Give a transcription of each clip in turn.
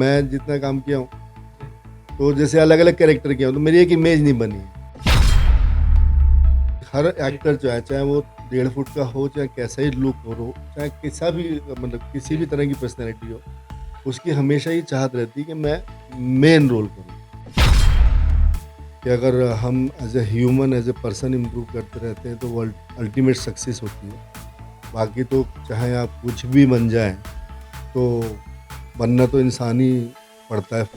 मैं जितना काम किया हूँ, तो जैसे अलग अलग कैरेक्टर किया हूँ, तो मेरी एक इमेज नहीं बनी है। हर एक्टर जो है, चाहे वो 1.5 फुट का हो, चाहे कैसा ही लुक हो, चाहे कैसा भी मतलब किसी भी तरह की पर्सनैलिटी हो, उसकी हमेशा ही चाहत रहती है कि मैं मेन रोल करूँ। कि अगर हम as a human, as a person improve करते रहते हैं, तो वो अल्टीमेट सक्सेस होती है। बाकी तो चाहे आप कुछ भी बन जाएं, तो बनना तो इंसान ही पड़ता है।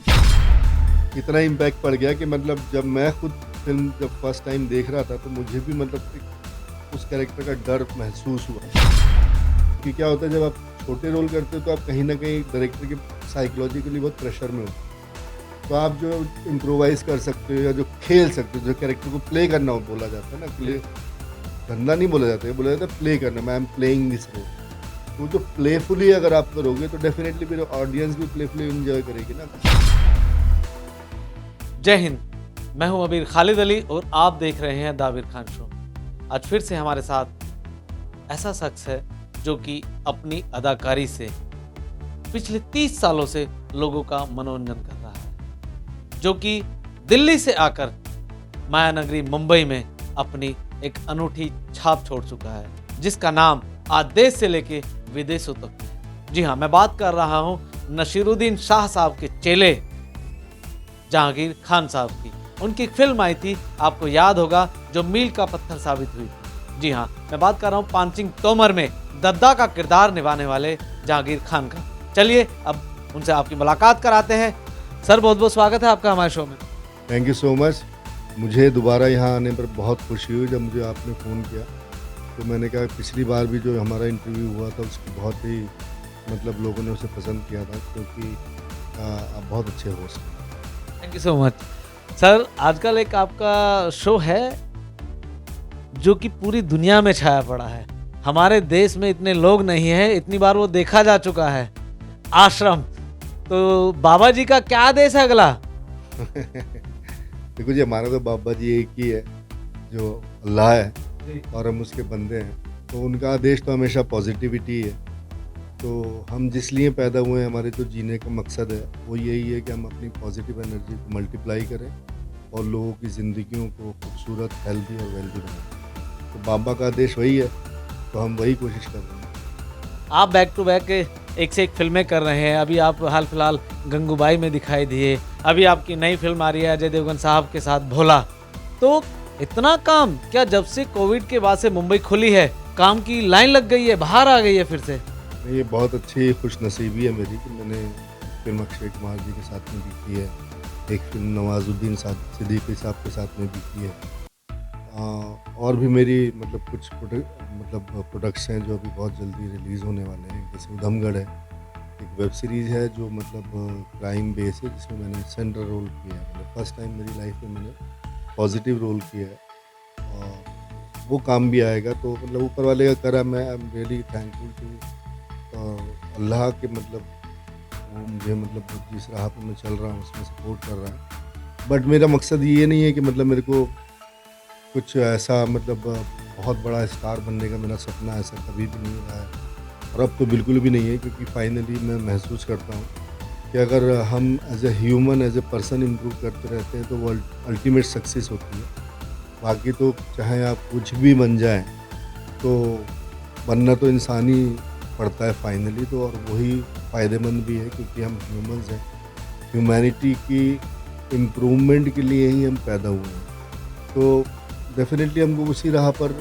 इतना इम्पैक्ट पड़ गया कि मतलब जब मैं खुद फिल्म जब फर्स्ट टाइम देख रहा था, तो मुझे भी मतलब उस कैरेक्टर का डर महसूस हुआ। कि क्या होता है, जब आप छोटे रोल करते हो तो आप कहीं ना कहीं डायरेक्टर के साइकोलॉजिकली बहुत प्रेशर में हो। तो आप जो इम्प्रोवाइज़ कर सकते हो या जो खेल सकते हो, जो कैरेक्टर को प्ले करना हो, बोला जाता है ना, प्ले गंदा नहीं बोला जाता है, बोला जाता है प्ले करना, I am playing this role. तो जो प्लेफुली अगर आप करोगे, तो डेफिनेटली फिर ऑडियंस भी प्लेफुली एंजॉय करेगी ना। जय हिंद। मैं हूं अमीर खालिद अली और आप देख रहे हैं द आबिर खान शो। आज फिर से हमारे साथ ऐसा शख्स है जो कि अपनी अदाकारी से पिछले 30 सालों से लोगों का मनोरंजन कर रहा है, जो कि दिल्ली से आकर माया नगरी मुंबई में अपनी एक अनूठी छाप छोड़ चुका है, जिसका नाम आज देश से लेके विदेशों तक है। जी हाँ, मैं बात कर रहा हूँ नसीरुद्दीन शाह साहब के चेले जहांगीर खान साहब की। उनकी एक फिल्म आई थी, आपको याद होगा, जो मील का पत्थर साबित हुई थी। जी हाँ, मैं बात कर रहा हूँ पांचिंग तोमर में दद्दा का किरदार निभाने वाले जहांगीर खान का। चलिए अब उनसे आपकी मुलाकात कराते हैं। सर, बहुत बहुत स्वागत है आपका हमारे शो में। Thank you so much. मुझे दोबारा यहाँ आने पर बहुत खुशी हुई। जब मुझे आपने फ़ोन किया, तो मैंने कहा पिछली बार भी जो हमारा इंटरव्यू हुआ था, उसकी बहुत ही मतलब लोगों ने उसे पसंद किया था, क्योंकि आप बहुत अच्छे होस्ट हैं। Thank you so much sir. आजकल एक आपका शो है जो कि पूरी दुनिया में छाया पड़ा है। हमारे देश में इतने लोग नहीं हैं, इतनी बार वो देखा जा चुका है, आश्रम। तो बाबा जी का क्या आदेश है अगला? देखो जी, हमारा तो बाबा जी एक ही है, जो अल्लाह है और हम उसके बंदे हैं। तो उनका आदेश तो हमेशा पॉजिटिविटी है। तो हम जिस लिए पैदा हुए हैं, हमारे जो जीने का मकसद है, वो यही है कि हम अपनी पॉजिटिव एनर्जी को मल्टीप्लाई करें और लोगों की ज़िंदगियों को खूबसूरत, हेल्दी और वेल्दी बनाएं। तो बाबा का आदेश वही है, तो हम वही कोशिश कर रहे हैं। आप बैक टू बैक एक से एक फिल्में कर रहे हैं। अभी आप हाल फिलहाल गंगूबाई में दिखाई दिए। अभी आपकी नई फिल्म आ रही है अजय देवगन साहब के साथ, भोला। तो इतना काम, क्या जब से कोविड के बाद से मुंबई खुली है, काम की लाइन लग गई है, बाहर आ गई है फिर से? ये बहुत अच्छी खुशनसीबी है मेरी कि मैंने फिल्म अक्षय कुमार जी के साथ में भी की है, एक फिल्म नवाजुद्दीन सिद्दीकी साहब के साथ में भी की है। और भी मेरी मतलब कुछ प्रोडक्ट्स हैं जो अभी बहुत जल्दी रिलीज़ होने वाले हैं। जैसे उधमगढ़ है, एक वेब सीरीज़ है जो मतलब क्राइम बेस है, जिसमें मैंने सेंट्रल रोल किया है। मतलब फर्स्ट टाइम मेरी लाइफ में मैंने पॉजिटिव रोल किया है, और वो काम भी आएगा। तो मतलब ऊपर वाले का करम है। I am really thankful to Allah के, मतलब वो मुझे मतलब जिस राह पर मैं चल रहा हूँ उसमें सपोर्ट कर रहा है। बट मेरा मकसद ये नहीं है कि मतलब मेरे को कुछ ऐसा मतलब बहुत बड़ा स्टार बनने का मेरा सपना ऐसा कभी भी नहीं रहा है, और अब तो बिल्कुल भी नहीं है। क्योंकि फाइनली मैं महसूस करता हूँ कि अगर हम as a human, as a person improve करते रहते हैं, तो वो अल्टीमेट सक्सेस होती है। बाकी तो चाहे आप कुछ भी बन जाएं, तो बनना तो इंसान ही पड़ता है फाइनली। तो और वही फ़ायदेमंद भी है, क्योंकि हम ह्यूमंस हैं। ह्यूमैनिटी की इम्प्रूवमेंट के लिए ही हम पैदा हुए हैं। तो डेफिनेटली हमको उसी राह पर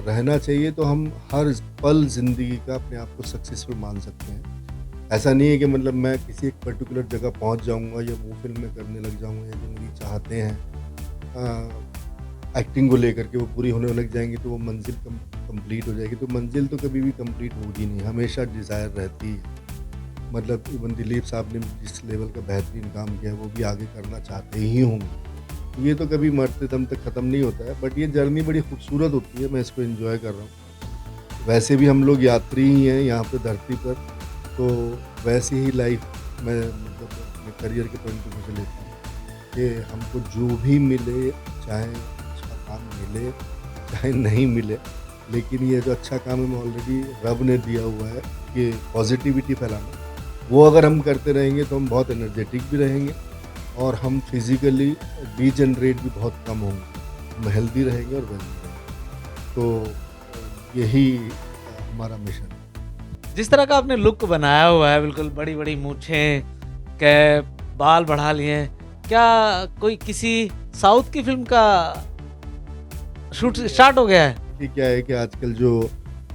रहना चाहिए। तो हम हर पल ज़िंदगी का अपने आप को सक्सेसफुल मान सकते हैं। ऐसा नहीं है कि मतलब मैं किसी एक पर्टिकुलर जगह पहुंच जाऊंगा या वो फिल्में करने लग जाऊंगा, या जो मेरी चाहते हैं एक्टिंग को लेकर के वो पूरी होने लग जाएंगी, तो वो मंजिल कंप्लीट हो जाएगी। तो मंजिल तो कभी भी कंप्लीट होगी नहीं, हमेशा डिज़ायर रहती है। मतलब इवन दिलीप साहब ने जिस लेवल का बेहतरीन काम किया है, वो भी आगे करना चाहते ही होंगे। ये तो कभी मरते दम तक ख़त्म नहीं होता है। बट ये जर्नी बड़ी खूबसूरत होती है, मैं इसको एंजॉय कर रहा हूँ। वैसे भी हम लोग यात्री ही हैं यहाँ पे धरती पर, तो वैसी ही लाइफ मैं मतलब अपने करियर के पॉइंट ऑफ व्यू से लेता हूँ कि हमको जो भी मिले, चाहे अच्छा काम मिले चाहे नहीं मिले, लेकिन ये जो अच्छा काम है, मैं ऑलरेडी रब ने दिया हुआ है कि पॉजिटिविटी फैलाना। वो अगर हम करते रहेंगे तो हम बहुत एनर्जेटिक भी रहेंगे और हम फिज़िकली डिजनरेट भी बहुत कम होंगे। हम हेल्दी रहेंगे और वेल्दी रहेंगे। तो यही हमारा मिशन है। जिस तरह का आपने लुक बनाया हुआ है, बिल्कुल बड़ी-बड़ी मूँछें, कैप, बाल बढ़ा लिए हैं, क्या कोई किसी साउथ की फ़िल्म का शूट स्टार्ट हो गया है? कि क्या है कि आजकल जो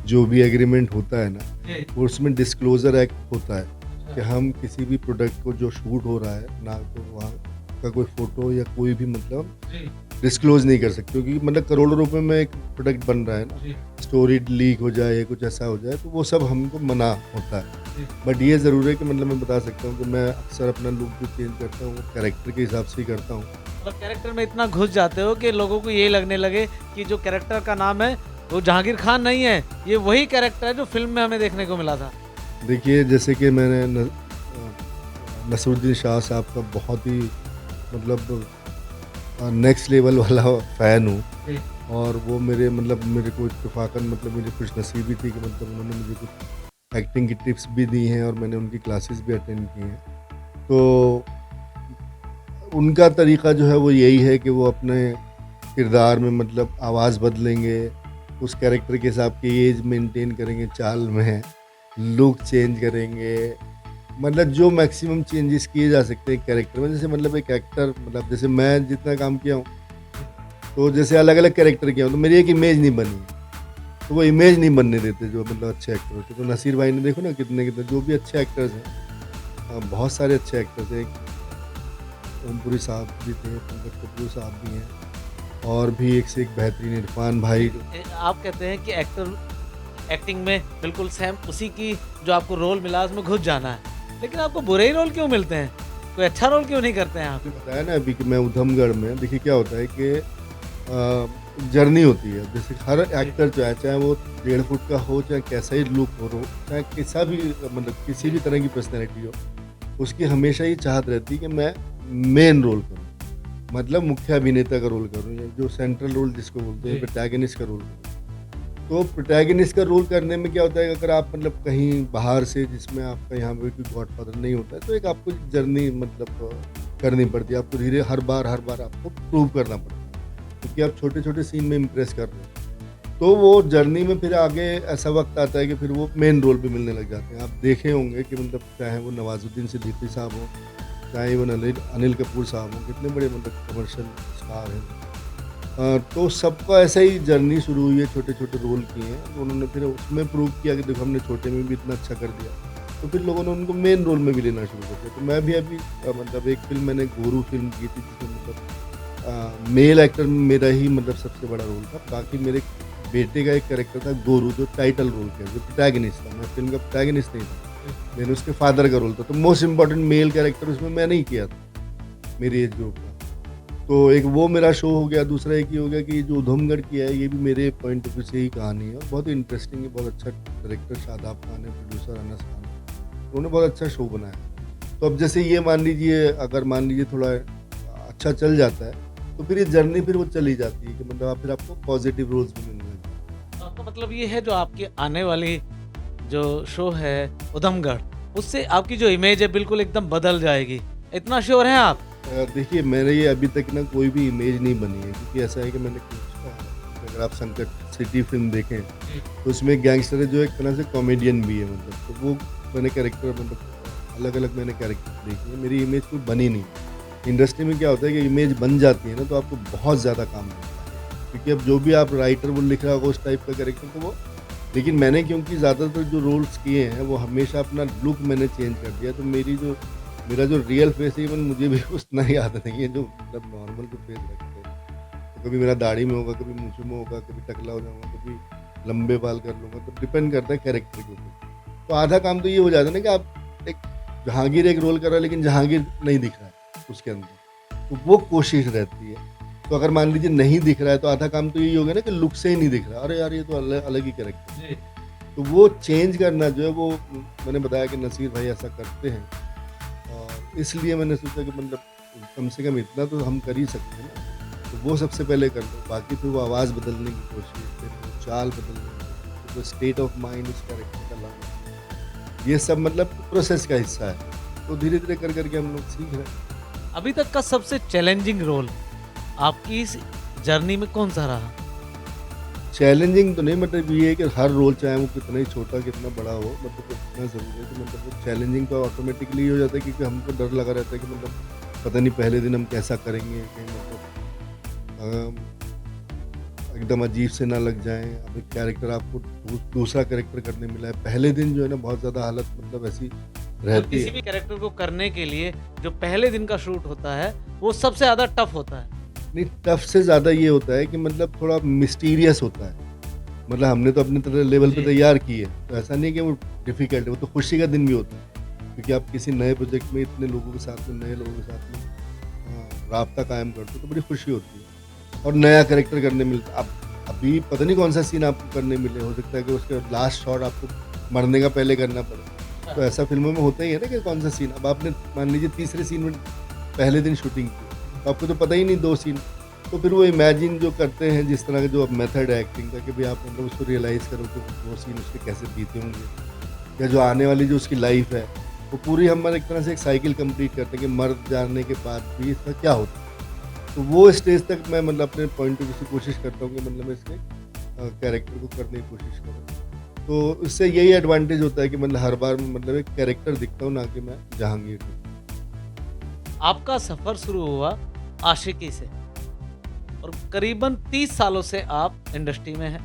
जो भी एग्रीमेंट होता है ना, जी। वो उसमें डिस्क्लोज़र एक्ट होता है अच्छा। कि हम किसी भी प्रोडक्ट को जो शूट हो रहा है, ना तो वहाँ का कोई फ़ोटो या कोई भी मतलब जी, डिस्क्लोज़ नहीं कर सकते, क्योंकि मतलब करोड़ों रुपए में एक प्रोडक्ट बन रहा है ना, जी, स्टोरी लीक हो जाए या कुछ ऐसा हो जाए, तो वो सब हमको मना होता है। जी। बट ये ज़रूर है कि मतलब मैं बता सकता हूँ कि मैं अक्सर अपना लुक जो चेंज करता हूँ, वो कैरेक्टर के हिसाब से ही करता हूँ। मतलब कैरेक्टर में इतना घुस जाते हो कि लोगों को यही लगने लगे कि जो कैरेक्टर का नाम है, वो जहांगीर खान नहीं है, ये वही कैरेक्टर है जो फ़िल्म में हमें देखने को मिला था। देखिए, जैसे कि मैंने नसीरुद्दीन शाह साहब का बहुत ही मतलब नेक्स्ट लेवल वाला फ़ैन हूँ जी, और वो मेरे को इत्तेफ़ाक़न मतलब मुझे खुशनसीबी थी कि मतलब उन्होंने मुझे कुछ एक्टिंग की टिप्स भी दी हैं और मैंने उनकी क्लासेस भी अटेंड की हैं। तो उनका तरीक़ा जो है वो यही है कि वो अपने किरदार में मतलब आवाज़ बदलेंगे, उस कैरेक्टर के हिसाब की एज मेंटेन करेंगे चाल में, लुक चेंज करेंगे, मतलब जो मैक्सिमम चेंजेस किए जा सकते हैं कैरेक्टर में। जैसे मतलब एक एक्टर मतलब जैसे मैं जितना काम किया हूँ, तो जैसे अलग-अलग कैरेक्टर किया हूँ, तो मेरी एक इमेज नहीं बनी है। तो वो इमेज नहीं बनने देते जो मतलब अच्छे एक्टर होते हैं। तो नसीर भाई ने देखो ना कितने-कितने जो भी अच्छे एक्टर्स हैं, बहुत सारे अच्छे एक्टर्स हैं। ओमपुरी साहब भी थे, पंकज कपूर साहब भी हैं और भी एक से एक बेहतरीन इरफान भाई। आप कहते हैं कि एक्टर एक्टिंग में बिल्कुल सेम उसी की जो आपको रोल मिला उसमें घुस जाना है। लेकिन आपको बुरे ही रोल क्यों मिलते हैं? कोई अच्छा रोल क्यों नहीं करते हैं आप? आपने बताया ना अभी कि मैं ऊधमगढ़ में देखिए क्या होता है कि जर्नी होती है। जैसे हर एक्टर जो है चाहे वो 1.5 फुट का हो, चाहे कैसा ही लुक हो, चाहे कैसा भी मतलब किसी भी तरह की पर्सनैलिटी हो, उसकी हमेशा ये चाहत रहती है कि मैं मेन रोल करूँ। मतलब मुख्य अभिनेता का रोल करूँ या जो सेंट्रल रोल जिसको बोलते हैं जी। प्रोटैगनिस्ट का रोल करूँ। तो प्रोटैगनिस्ट का रोल करने में क्या होता है, अगर आप मतलब कहीं बाहर से जिसमें आपका यहाँ पे कोई गॉडफादर नहीं होता है, तो एक आपको जर्नी मतलब करनी पड़ती है। आपको धीरे हर बार आपको प्रूव करना पड़ता है, क्योंकि आप छोटे-छोटे सीन में इम्प्रेस कर रहे हैं। तो वो जर्नी में फिर आगे ऐसा वक़्त आता है कि फिर वो मेन रोल पे मिलने लग जाते हैं। आप देखे होंगे कि मतलब चाहे वो नवाज़ुद्दीन सिद्दीकी साहब हों, चाहे वो अनिल अनिल कपूर साहब हों, कितने बड़े मतलब कमर्शियल स्टार हैं। तो सबका ऐसा ही जर्नी शुरू हुई है, छोटे-छोटे रोल किए हैं। तो उन्होंने फिर उसमें प्रूव किया कि देखो हमने छोटे में भी इतना अच्छा कर दिया। तो फिर लोगों ने उनको मेन रोल में भी लेना शुरू कर दिया। तो मैं भी अभी मतलब एक फ़िल्म मैंने गोरू फ़िल्म की थी जिसमें मतलब मेल एक्टर में मेरा ही मतलब सबसे बड़ा रोल था। बाकी मेरे बेटे का एक कैरेक्टर था गोरू जो टाइटल रोल किया, जो प्रोटैगनिस्ट था। मैं फ़िल्म का प्रोटैगनिस्ट नहीं था। मैंने उसके फादर का रोल था। तो मोस्ट इम्पोर्टेंट मेल कैरेक्टर उसमें मैंने ही किया था, मेरी एज ग्रुप का। तो एक वो मेरा शो हो गया, दूसरा एक ये हो गया कि जो ऊधमगढ़ की है, ये भी मेरे पॉइंट ऑफ व्यू से ही कहानी है और बहुत ही इंटरेस्टिंग है, बहुत अच्छा डायरेक्टर शादाब खान है, प्रोड्यूसर अनस खान है। उन्होंने बहुत अच्छा शो बनाया। तो अब जैसे ये मान लीजिए अगर मान लीजिए थोड़ा अच्छा चल जाता है, तो फिर ये जर्नी फिर वो चली जाती है कि मतलब आप फिर आपको पॉज़िटिव रोल्स भी मिलने लगते हैं। तो आपका मतलब ये है जो आपकी आने वाली जो शो है उधमगढ़, उससे आपकी जो इमेज है बिल्कुल एकदम बदल जाएगी। इतना श्योर हैं आप? देखिए मेरे ये अभी तक ना कोई भी इमेज नहीं बनी है, क्योंकि ऐसा है कि मैंने कुछ अगर आप संकट सिटी फ़िल्म देखें, तो उसमें एक गैंगस्टर है जो एक तरह से कॉमेडियन भी है मतलब, तो वो मैंने कैरेक्टर मतलब अलग-अलग मैंने कैरेक्टर देखे हैं, मेरी इमेज कोई बनी नहीं। इंडस्ट्री में क्या होता है कि इमेज बन जाती है ना, तो आपको बहुत ज़्यादा काम मिलता है, क्योंकि अब जो भी आप राइटर वो लिख रहा होगा उस टाइप का कैरेक्टर तो वो, लेकिन मैंने क्योंकि ज़्यादातर जो रोल्स किए हैं वो हमेशा अपना लुक मैंने चेंज कर दिया, तो मेरा जो रियल फेस है इवन मुझे भी उतना याद नहीं है जो मतलब नॉर्मल जो फेस रखते हैं। तो कभी मेरा दाढ़ी में होगा, कभी मूँछों में होगा, कभी टकला हो जाऊँगा, कभी लंबे बाल कर लूँगा, तो डिपेंड करता है कैरेक्टर के ऊपर। तो आधा काम तो ये हो जाता है ना कि आप एक जहांगीर एक रोल कर रहा है लेकिन जहांगीर नहीं दिख रहा है उसके अंदर, तो वो कोशिश रहती है। तो अगर मान लीजिए नहीं दिख रहा है तो आधा काम तो यही हो गया ना कि लुक से ही नहीं दिख रहा, अरे यार ये तो अलग ही कैरेक्टर है। जी। तो वो चेंज करना जो है वो मैंने बताया कि नसीर भाई ऐसा करते हैं। और इसलिए मैंने सोचा कि मतलब कम से कम इतना तो हम कर ही सकते हैं ना, तो वो सबसे पहले कर दो, बाकी फिर वो आवाज़ बदलने की कोशिश, फिर वो चाल बदलने की कोशिश, फिर वो स्टेट ऑफ माइंड उस कैरेक्टर का लाना, ये सब मतलब प्रोसेस का हिस्सा है। तो धीरे-धीरे कर कर के हम लोग सीख रहे हैं। अभी तक का सबसे चैलेंजिंग रोल आपकी इस जर्नी में कौन-सा रहा? चैलेंजिंग तो नहीं, मतलब ये है कि हर रोल चाहे वो कितना ही छोटा कितना बड़ा हो, मतलब इतना ज़रूरी है कि मतलब वो चैलेंजिंग तो ऑटोमेटिकली हो जाता है, क्योंकि हमको डर लगा रहता है कि मतलब पता नहीं पहले दिन हम कैसा करेंगे, कहीं मतलब एकदम अजीब से ना लग जाएँ। अब एक कैरेक्टर आपको दूसरा कैरेक्टर करने मिला है, पहले दिन जो है ना बहुत ज़्यादा हालत मतलब ऐसी मतलब रहती किसी है। भी कैरेक्टर को करने के लिए जो पहले दिन का शूट होता है, वो सबसे ज़्यादा टफ होता है। नहीं, टफ से ज़्यादा ये होता है कि मतलब थोड़ा मिस्टीरियस होता है। मतलब हमने तो अपने तरह लेवल पे जी। तैयार की है, तो ऐसा नहीं कि वो डिफ़िकल्ट है, वो तो खुशी का दिन भी होता है। क्योंकि आप किसी नए प्रोजेक्ट में इतने लोगों के साथ में, नए लोगों के साथ में राब्ता कायम करते हो, तो बड़ी खुशी होती है और नया कैरेक्टर करने मिलता है। अब अभी पता नहीं कौन-सा सीन आपको करने मिले, हो सकता है कि उसके लास्ट शॉट आपको मरने का पहले करना पड़े। तो ऐसा फ़िल्मों में होता ही है ना कि कौन-सा सीन, अब आपने मान लीजिए तीसरे सीन में पहले दिन शूटिंग की, तो आपको तो पता ही नहीं 2 सीन, तो फिर वो इमेजिन जो करते हैं जिस तरह का जो मेथड है एक्टिंग का, कि भई आप मतलब उसको रियलाइज़ करो कि वो सीन उसके कैसे बीते होंगे, या जो आने वाली जो उसकी लाइफ़ है, वो पूरी हम एक तरह से एक साइकिल कंप्लीट करते हैं कि मर जाने के बाद भी इसका क्या होता है। तो वो स्टेज तक मैं मतलब अपने पॉइंट ऑफ व्यू से कोशिश करता हूँ कि मतलब मैं इसके कैरेक्टर को करने की कोशिश करूँ। तो इससे यही एडवांटेज होता है कि मतलब हर बार मैं मतलब एक कैरेक्टर दिखता हूँ, ना कि मैं जहांगीर हूँ। आपका सफ़र शुरू हुआ आशिकी से और करीबन 30 सालों से आप इंडस्ट्री में हैं।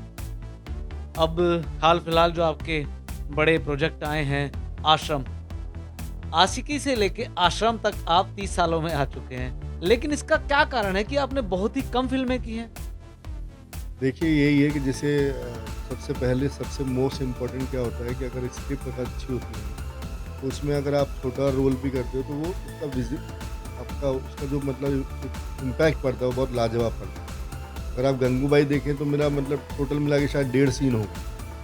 अब हाल-फिलहाल जो आपके बड़े प्रोजेक्ट आए हैं, आश्रम। आशिकी से लेके आश्रम तक आप 30 सालों में आ चुके हैं। लेकिन इसका क्या कारण है कि आपने बहुत ही कम फ़िल्में की हैं? देखिए, यही है कि जैसे सबसे पहले सबसे मोस्ट इम्पोर्टेंट क्या होता है कि अगर स्क्रिप्ट अगर अच्छी होती है, तो उसमें अगर आप छोटा रोल भी करते हो, तो वो उसका आपका उसका जो मतलब इम्पैक्ट पड़ता है वो बहुत लाजवाब पड़ता है। अगर आप गंगूबाई देखें तो मेरा मतलब टोटल मिला के शायद 1.5 सीन हो,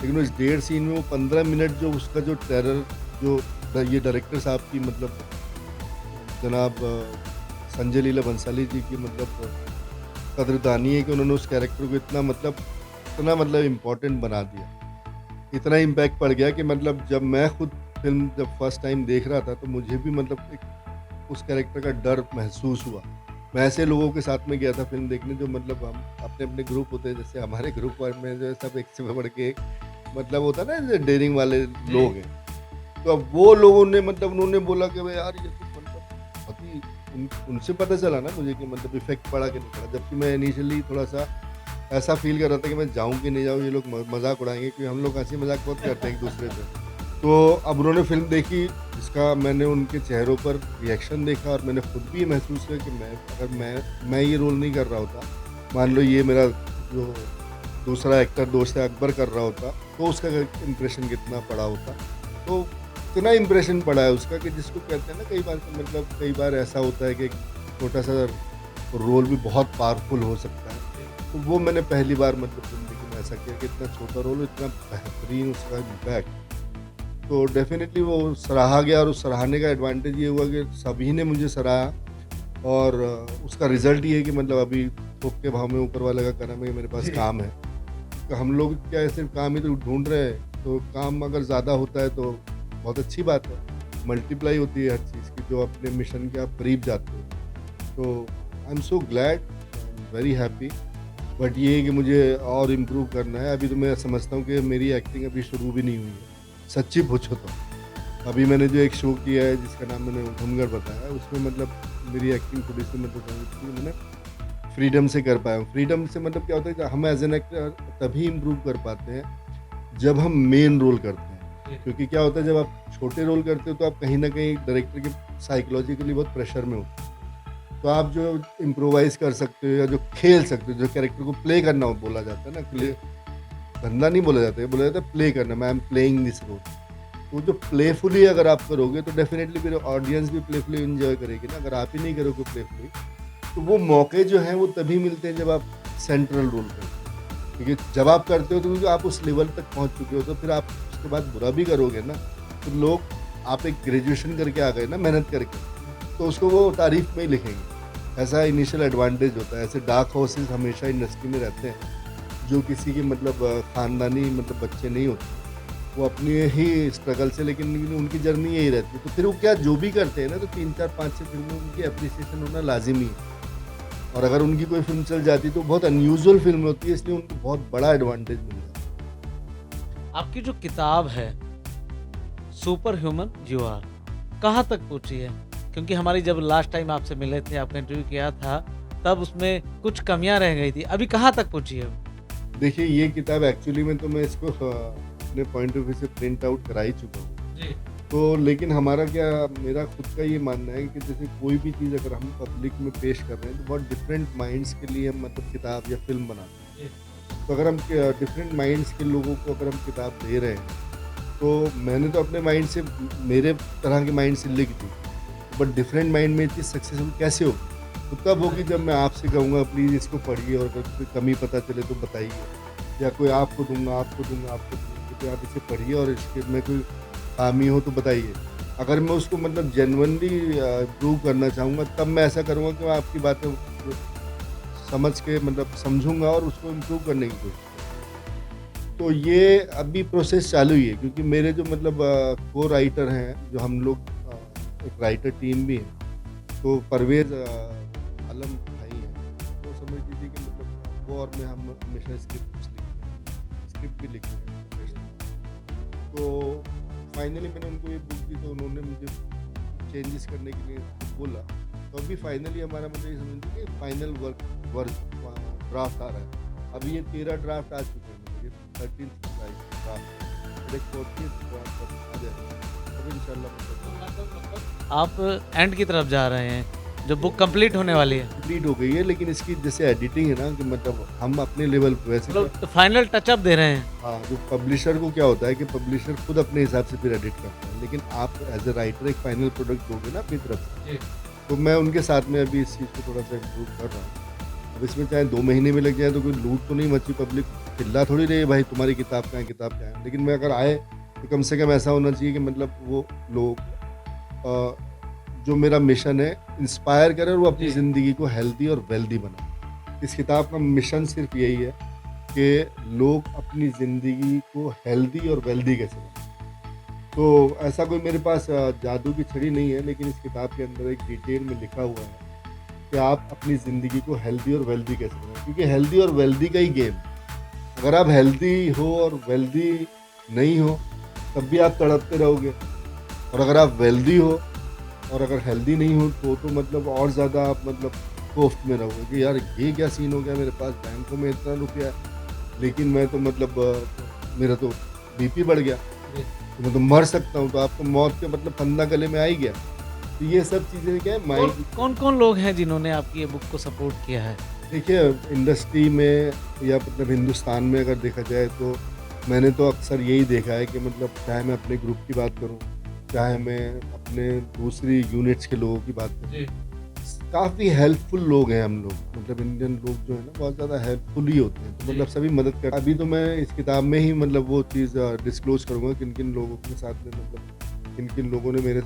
लेकिन उस 1.5 सीन में वो 15 मिनट जो उसका जो टेरर जो ये डायरेक्टर साहब की मतलब जनाब संजय लीला भंसाली जी की मतलब कदरदानी है कि उन्होंने उस कैरेक्टर को इतना मतलब इम्पोर्टेंट बना दिया। इतना इम्पैक्ट पड़ गया कि मतलब जब मैं खुद फ़िल्म जब फर्स्ट टाइम देख रहा था, तो मुझे भी मतलब एक उस कैरेक्टर का डर महसूस हुआ। मैं ऐसे लोगों के साथ में गया था फ़िल्म देखने, जो मतलब हम अपने-अपने ग्रुप होते हैं, जैसे हमारे ग्रुप में जो है सब एक से बढ़ के एक मतलब होता है ना, जैसे डेयरिंग वाले जी। लोग हैं। तो अब वो लोगों ने मतलब उन्होंने बोला कि भाई यार ये तो मतलब बहुत ही उनसे पता चला ना मुझे कि मतलब इफ़ेक्ट पड़ा कि नहीं पड़ा। जबकि मैं इनिशियली थोड़ा-सा ऐसा फ़ील कर रहा था कि मैं जाऊँ कि नहीं जाऊँ, ये लोग मज़ाक उड़ाएँगे, क्योंकि हम लोग हँसी-मज़ाक बहुत करते हैं एक-दूसरे पे। तो अब उन्होंने फ़िल्म देखी, जिसका मैंने उनके चेहरों पर रिएक्शन देखा, और मैंने खुद भी ये महसूस किया कि मैं ये रोल नहीं कर रहा होता, मान लो ये मेरा जो दूसरा एक्टर दोस्त है अकबर कर रहा होता, तो उसका इम्प्रेशन कितना पड़ा होता। तो इतना इम्प्रेशन पड़ा है उसका कि जिसको कहते हैं ना, कई बार तो मतलब कई बार ऐसा होता है कि एक छोटा-सा रोल भी बहुत पावरफुल हो सकता है। तो वो मैंने पहली बार मतलब ज़िंदगी में ऐसा किया कि इतना छोटा रोल, इतना बेहतरीन उसका इम्पैक्ट। तो डेफ़िनेटली वो सराहा गया, और उस सराहने का एडवांटेज ये हुआ कि सभी ने मुझे सराहा, और उसका रिज़ल्ट ये है कि मतलब अभी थोक के भाव में ऊपर वाले का करम है कि मेरे पास जी। काम है। तो हम लोग क्या है, सिर्फ़ काम ही तो ढूँढ रहे हैं, तो काम अगर ज़्यादा होता है तो बहुत अच्छी बात है। मल्टीप्लाई होती है हर चीज़ की, जो अपने मिशन के आप करीब जाते हो। तो I am so glad, I am very happy. But ये है कि मुझे और इम्प्रूव करना है। अभी तो मैं समझता हूँ कि मेरी एक्टिंग अभी शुरू भी नहीं हुई है, सच्ची पूछो तो। अभी मैंने जो एक शो किया है जिसका नाम मैंने धूमगढ़ बताया, उसमें मतलब मेरी एक्टिंग थोड़ी-सी मतलब मैंने फ्रीडम से कर पाया हूँ। फ्रीडम से मतलब क्या होता है कि हम एज़ एन एक्टर तभी इम्प्रूव कर पाते हैं, जब हम मेन रोल करते हैं। जी। क्योंकि क्या होता है, जब आप छोटे रोल करते हो तो आप कहीं न कहीं डायरेक्टर के साइकोलॉजिकली बहुत प्रेशर में होते हो। तो आप जो इम्प्रोवाइज़ कर सकते हो, या जो खेल सकते हो, जो कैरेक्टर को प्ले करना वो बोला जाता है ना, प्ले गंदा नहीं बोला जाता है, बोला जाता है प्ले करना, मैं I am playing this role. तो जो प्लेफुली अगर आप करोगे, तो डेफ़िनेटली फिर ऑडियंस भी प्लेफुली एन्जॉय करेगी ना। अगर आप ही नहीं करोगे प्लेफुली, तो वो मौके जो हैं वो तभी मिलते हैं जब आप सेंट्रल रोल करते हो। क्योंकि जब आप करते हो तो क्योंकि आप उस लेवल तक पहुँच चुके हो, तो फिर आप उसके बाद बुरा भी करोगे ना, तो लोग, आप एक ग्रेजुएशन करके आ गए ना मेहनत करके, तो उसको वो तारीफ़ में ही लिखेंगे। ऐसा इनिशियल एडवांटेज होता है। ऐसे डार्क हॉर्सेस हमेशा इंडस्ट्री में रहते हैं, जो किसी के मतलब ख़ानदानी मतलब बच्चे नहीं होते। वो अपनी ही स्ट्रगल से, लेकिन उनकी जर्नी यही रहती है। तो फिर वो क्या जो भी करते हैं ना, तो 3, 4, 5, 6 फ़िल्मों में उनकी एप्रिसिएशन होना लाज़िमी है। और अगर उनकी कोई फ़िल्म चल जाती है तो बहुत अनयूजुअल फ़िल्म होती है, इसलिए उनको बहुत बड़ा एडवांटेज मिल जाता है। आपकी जो किताब है सुपर ह्यूमन यू आर, कहाँ तक पहुँची है? क्योंकि हमारी जब लास्ट टाइम आपसे मिले थे, आपने इंटरव्यू किया था, तब उसमें कुछ कमियाँ रह गई थी। अभी कहाँ तक पहुँची है वो? देखिए, ये किताब एक्चुअली में तो मैं इसको अपने पॉइंट ऑफ व्यू से प्रिंट आउट करा ही चुका हूँ। जी। तो लेकिन हमारा क्या, मेरा खुद का ये मानना है कि जैसे कोई भी चीज़ अगर हम पब्लिक में पेश कर रहे हैं, तो बहुत डिफरेंट माइंड्स के लिए हम मतलब किताब या फ़िल्म बनाते हैं। जी। तो अगर हम डिफरेंट माइंड्स के लोगों को अगर हम किताब दे रहे हैं, तो मैंने तो अपने माइंड से, मेरे तरह के माइंड से लिख दी, बट डिफरेंट माइंड में ये चीज़ सक्सेसफुल कैसे होगी? तो तब होगी जब मैं आपसे कहूँगा प्लीज़ इसको पढ़िए, और अगर कोई कमी पता चले तो बताइए, या कोई आपको दूँगा कि आप इसे पढ़िए और इसके में कोई खामी हो तो बताइए। अगर मैं उसको मतलब जेन्युइनली इम्प्रूव करना चाहूँगा, तब मैं ऐसा करूँगा कि मैं आपकी बातें समझ के मतलब समझूँगा और उसको इम्प्रूव करने की कोशिश करूँगा। तो ये अभी प्रोसेस चालू ही है, क्योंकि मेरे जो मतलब को राइटर हैं, जो हम लोग एक राइटर टीम भी है, तो परवेज़ आलम भाई हैं, तो समझ लीजिए कि मतलब वो और मैं, हम हमेशा स्क्रिप्ट भी लिखते हैं प्रोफेशनल। तो फाइनली मैंने उनको ये बुक दी, तो उन्होंने मुझे चेंजेस करने के लिए बोला। तो अभी फाइनली हमारा मतलब ये समझ कि फाइनल ड्राफ्ट आ रहा है। अभी ये 13 ड्राफ्ट आ चुके हैं, ये 13th ड्राफ्ट, एक 14th ड्राफ्ट आ जाएगा। अब इंशाल्लाह मतलब आप एंड की तरफ जा रहे हैं, जो बुक कंप्लीट होने वाली है। कंप्लीट हो गई है, लेकिन इसकी जैसे एडिटिंग है ना, कि मतलब हम अपने लेवल पे वैसे मतलब फाइनल टचअप दे रहे हैं। हाँ, जो पब्लिशर को क्या होता है कि पब्लिशर खुद अपने हिसाब से फिर एडिट करता है, लेकिन आप एज ए राइटर एक फाइनल प्रोडक्ट दोगे ना अपनी तरफ से। तो मैं उनके साथ में अभी इस चीज़ को थोड़ा सा इम्प्रूव कर रहा हूँ। अब इसमें चाहे 2 महीने में लग जाए तो कोई लूट तो नहीं मची, पब्लिक चिल्ला थोड़ी रही है भाई तुम्हारी किताब कहाँ है, किताब क्या है। लेकिन मैं अगर आए तो कम से कम ऐसा होना चाहिए कि मतलब वो लोग जो मेरा मिशन है इंस्पायर करे, और वो अपनी जी। ज़िंदगी को हेल्दी और वेल्दी बनाए। इस किताब का मिशन सिर्फ यही है कि लोग अपनी ज़िंदगी को हेल्दी और वेल्दी कैसे बनाएं। तो ऐसा कोई मेरे पास जादू की छड़ी नहीं है, लेकिन इस किताब के अंदर एक डिटेल में लिखा हुआ है कि आप अपनी ज़िंदगी को हेल्दी और वेल्दी कैसे बनाएं, क्योंकि हेल्दी और वेल्दी का ही गेम। अगर आप हेल्दी हो और वेल्दी नहीं हो, तब भी आप तड़पते रहोगे, और अगर आप वेल्दी हो और अगर हेल्दी नहीं हो तो मतलब और ज़्यादा आप मतलब कोफ्त में रहोगे कि यार ये क्या सीन हो गया, मेरे पास बैंकों में इतना रुपया है, लेकिन मैं तो मतलब मेरा तो बीपी बढ़ गया, तो मैं तो मर सकता हूँ। तो आपको मौत के मतलब फंदा गले में आ ही गया। तो ये सब चीज़ें क्या है माइंड। कौन कौन लोग हैं जिन्होंने आपकी ये बुक को सपोर्ट किया है? देखिए, इंडस्ट्री में या मतलब हिंदुस्तान में अगर देखा जाए, तो मैंने तो अक्सर यही देखा है कि मतलब चाहे मैं अपने ग्रुप की बात करूं, चाहे मैं अपने दूसरी यूनिट्स के लोगों की बात करूं, काफ़ी हेल्पफुल लोग हैं हम लोग। मतलब इंडियन लोग जो है ना, बहुत ज़्यादा हेल्पफुल ही होते हैं, तो मतलब सभी मदद कर। अभी तो मैं इस किताब में ही मतलब वो चीज़ डिस्क्लोज करूँगा किन किन लोगों के साथ में मतलब किन किन लोगों ने मेरे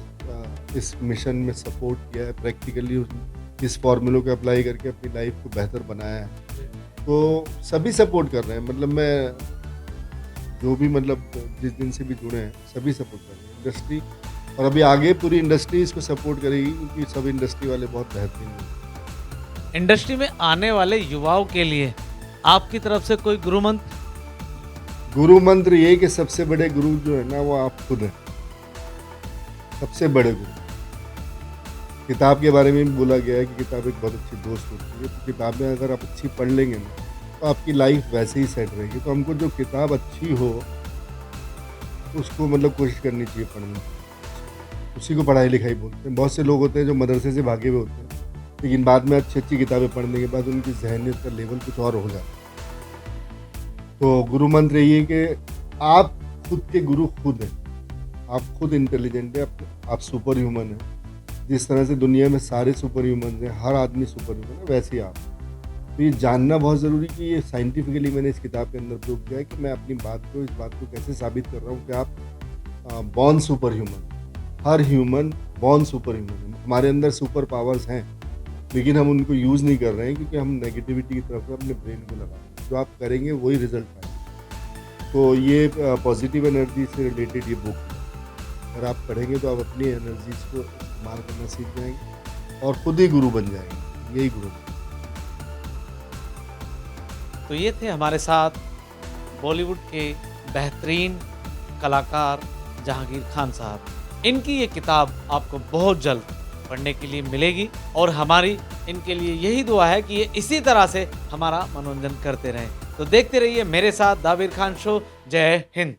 इस मिशन में सपोर्ट किया है, प्रैक्टिकली इस फार्मूलों को अप्लाई करके अपनी लाइफ को बेहतर बनाया है। तो सभी सपोर्ट कर रहे हैं, मतलब मैं जो भी मतलब जिस दिन से भी जुड़े हैं सभी सपोर्ट कर रहे हैं इंडस्ट्री, और अभी आगे पूरी इंडस्ट्री इसको सपोर्ट करेगी, क्योंकि सब इंडस्ट्री वाले बहुत बेहतरीन हैं। इंडस्ट्री में आने वाले युवाओं के लिए आपकी तरफ से कोई गुरु मंत्र? गुरु मंत्र ये कि सबसे बड़े गुरु जो है ना, वो आप खुद हैं, सबसे बड़े गुरु। किताब के बारे में भी बोला गया है कि किताब एक बहुत अच्छी दोस्त होती है, तो किताबें अगर आप अच्छी पढ़ लेंगे ना, तो आपकी लाइफ वैसे ही सेट रहेगी। तो हमको जो किताब अच्छी हो उसको मतलब कोशिश करनी चाहिए पढ़ने की। उसी को पढ़ाई लिखाई बोलते हैं। बहुत से लोग होते हैं जो मदरसे से भागे हुए होते हैं, लेकिन बाद में अच्छी अच्छी किताबें पढ़ने के बाद उनकी ज़हनियत का लेवल कुछ और हो जाता है। तो गुरु मंत्र ये है कि आप खुद के गुरु खुद हैं, आप खुद इंटेलिजेंट हैं, आप सुपर ह्यूमन हैं। जिस तरह से दुनिया में सारे सुपर ह्यूमन हैं, हर आदमी सुपर ह्यूमन है, वैसे ही आप। तो ये जानना बहुत ज़रूरी कि ये साइंटिफिकली मैंने इस किताब के अंदर प्रूव किया है कि मैं अपनी इस बात को कैसे साबित कर रहा हूँ कि आप बॉर्न सुपर ह्यूमन, हर ह्यूमन बॉर्न सुपर ह्यूमन है। हमारे अंदर सुपर पावर्स हैं, लेकिन हम उनको यूज़ नहीं कर रहे हैं, क्योंकि हम नेगेटिविटी की तरफ अपने ब्रेन को लगा रहे हैं। जो आप करेंगे वही रिजल्ट आएगा। तो ये पॉजिटिव एनर्जी से रिलेटेड ये बुक है। अगर आप पढ़ेंगे तो आप अपनी एनर्जीज़ को इस्तेमाल करना सीख जाएँगे और खुद ही गुरु बन जाएँगे। यही गुरु। तो ये थे हमारे साथ बॉलीवुड के बेहतरीन कलाकार जहांगीर खान साहब। इनकी ये किताब आपको बहुत जल्द पढ़ने के लिए मिलेगी और हमारी इनके लिए यही दुआ है कि ये इसी तरह से हमारा मनोरंजन करते रहें। तो देखते रहिए मेरे साथ दाबिर खान शो। जय हिंद।